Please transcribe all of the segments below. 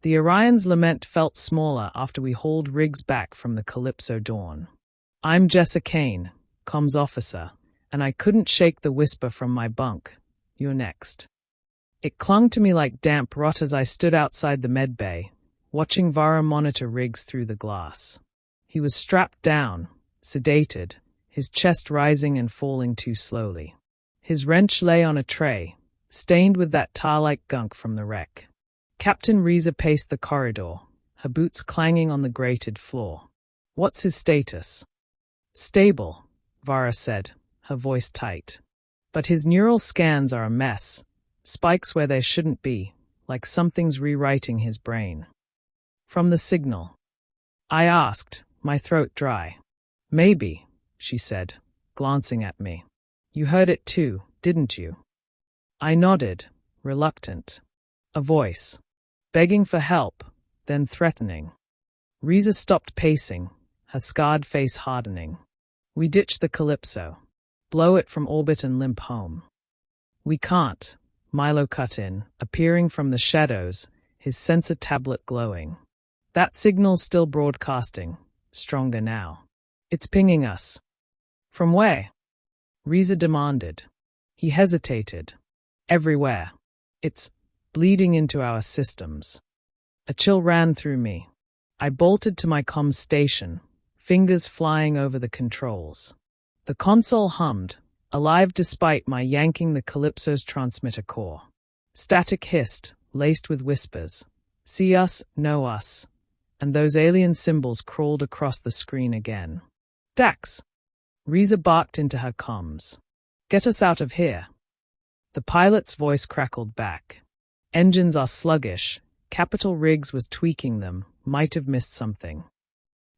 The Orion's lament felt smaller after we hauled Riggs back from the Calypso dawn. "I'm Jessa Kane, comms officer, and I couldn't shake the whisper from my bunk. You're next." It clung to me like damp rot as I stood outside the med bay, watching Vara monitor Riggs through the glass. He was strapped down, sedated, his chest rising and falling too slowly. His wrench lay on a tray, stained with that tar-like gunk from the wreck. Captain Riza paced the corridor, her boots clanging on the grated floor. "What's his status?" "Stable," Vara said, her voice tight. "But his neural scans are a mess. Spikes where there shouldn't be, like something's rewriting his brain." "From the signal?" I asked, my throat dry. "Maybe," she said, glancing at me. "You heard it too, didn't you?" I nodded, reluctant. A voice. Begging for help, then threatening. Riza stopped pacing, her scarred face hardening. "We ditch the Calypso. Blow it from orbit and limp home." "We can't," Milo cut in, appearing from the shadows, his sensor tablet glowing. "That signal's still broadcasting, stronger now. It's pinging us." "From where?" Riza demanded. He hesitated. "Everywhere. It's bleeding into our systems." A chill ran through me. I bolted to my comms station, fingers flying over the controls. The console hummed, alive despite my yanking the Calypso's transmitter core. Static hissed, laced with whispers. "See us, know us." And those alien symbols crawled across the screen again. "Dax!" Riza barked into her comms. "Get us out of here." The pilot's voice crackled back. "Engines are sluggish. Capital Riggs was tweaking them, might have missed something."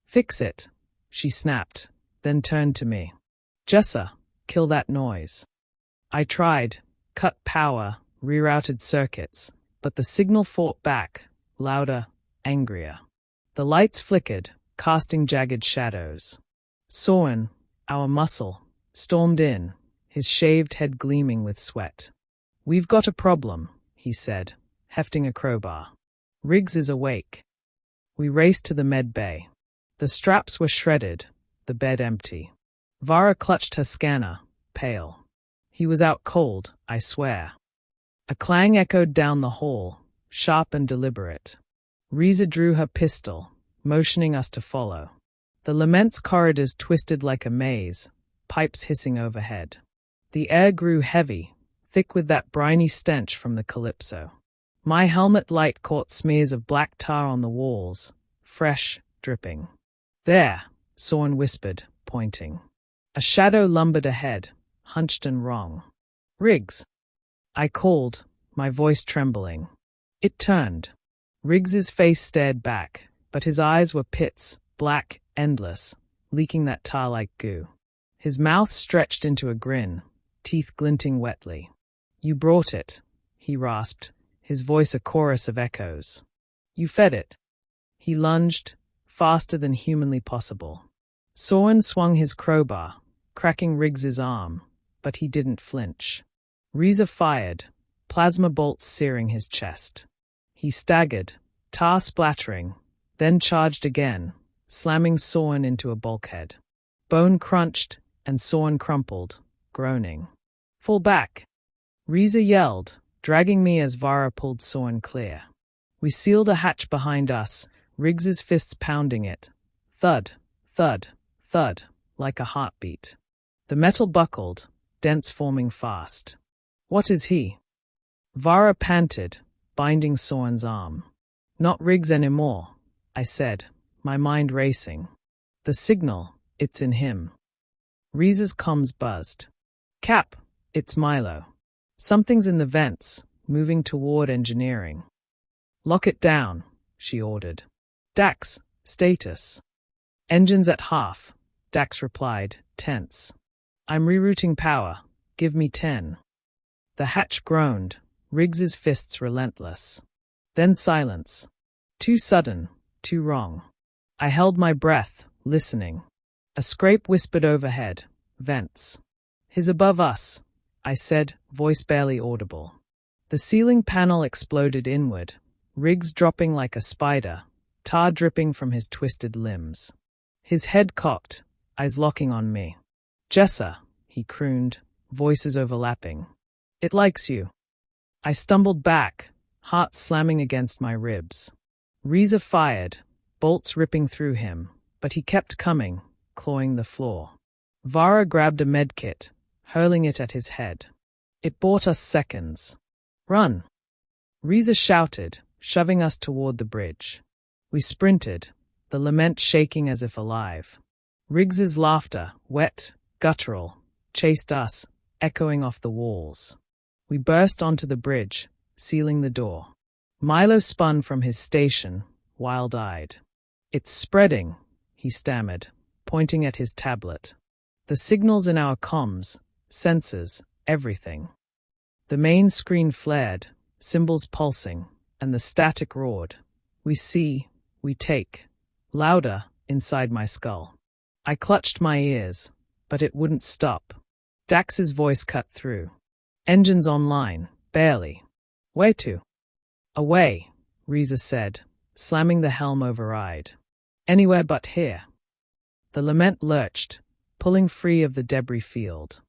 "Fix it," she snapped, then turned to me. "Jessa, kill that noise." I tried, cut power, rerouted circuits, but the signal fought back, louder, angrier. The lights flickered, casting jagged shadows. Soren, our muscle, stormed in, his shaved head gleaming with sweat. "We've got a problem," he said, hefting a crowbar. "Riggs is awake." We raced to the med bay. The straps were shredded, the bed empty. Vara clutched her scanner, pale. He was out cold, I swear. A clang echoed down the hall, sharp and deliberate. Riza drew her pistol, motioning us to follow. The lament's corridors twisted like a maze, pipes hissing overhead. The air grew heavy, thick with that briny stench from the Calypso. My helmet light caught smears of black tar on the walls, fresh, dripping. "There," Soren whispered, pointing. A shadow lumbered ahead, hunched and wrong. "Riggs!" I called, my voice trembling. It turned. Riggs's face stared back, but his eyes were pits, black, endless, leaking that tar-like goo. His mouth stretched into a grin, teeth glinting wetly. "You brought it," he rasped, his voice a chorus of echoes. "You fed it." He lunged, faster than humanly possible. Soren swung his crowbar, cracking Riggs's arm, but he didn't flinch. Riza fired, plasma bolts searing his chest. He staggered, tar splattering, then charged again, slamming Soren into a bulkhead. Bone crunched, and Soren crumpled, groaning. "Fall back!" Riza yelled, dragging me as Vara pulled Soren clear. We sealed a hatch behind us, Riggs's fists pounding it. Thud, thud, thud, like a heartbeat. The metal buckled, dents forming fast. "What is he?" Vara panted, binding Soren's arm. "Not Riggs anymore," I said, my mind racing. "The signal, it's in him." Riza's comms buzzed. "Cap, it's Milo. Something's in the vents, moving toward engineering." "Lock it down," she ordered. "Dax, status." "Engines at half," Dax replied, tense. "I'm rerouting power. Give me 10. The hatch groaned, Riggs's fists relentless. Then silence. Too sudden, too wrong. I held my breath, listening. A scrape whispered overhead. "Vents." "His above us," I said, voice barely audible. The ceiling panel exploded inward, Riggs dropping like a spider, tar dripping from his twisted limbs. His head cocked, eyes locking on me. "Jessa," he crooned, voices overlapping. "It likes you." I stumbled back, heart slamming against my ribs. Reza fired, bolts ripping through him, but he kept coming, clawing the floor. Vara grabbed a medkit, hurling it at his head. It bought us seconds. "Run!" Reza shouted, shoving us toward the bridge. We sprinted, the lament shaking as if alive. Riggs's laughter, wet, guttural, chased us, echoing off the walls. We burst onto the bridge, sealing the door. Milo spun from his station, wild-eyed. "It's spreading," he stammered, pointing at his tablet. "The signals in our comms, sensors, everything." The main screen flared, symbols pulsing, and the static roared. "We see, we take." Louder, inside my skull. I clutched my ears, but it wouldn't stop. Dax's voice cut through. "Engines online, barely." "Where to?" "Away," Reza said, slamming the helm override. "Anywhere but here." The lament lurched, pulling free of the debris field.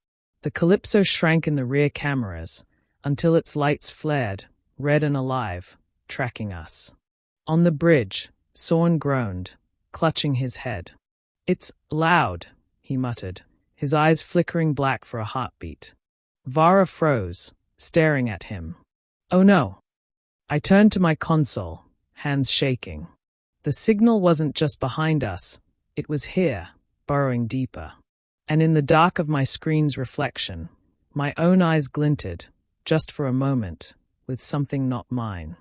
The Calypso shrank in the rear cameras, until its lights flared, red and alive, tracking us. On the bridge, Sorn groaned, clutching his head. "It's loud," he muttered, his eyes flickering black for a heartbeat. Vara froze, staring at him. "Oh no." I turned to my console, hands shaking. The signal wasn't just behind us, it was here, burrowing deeper. And in the dark of my screen's reflection, my own eyes glinted, just for a moment, with something not mine.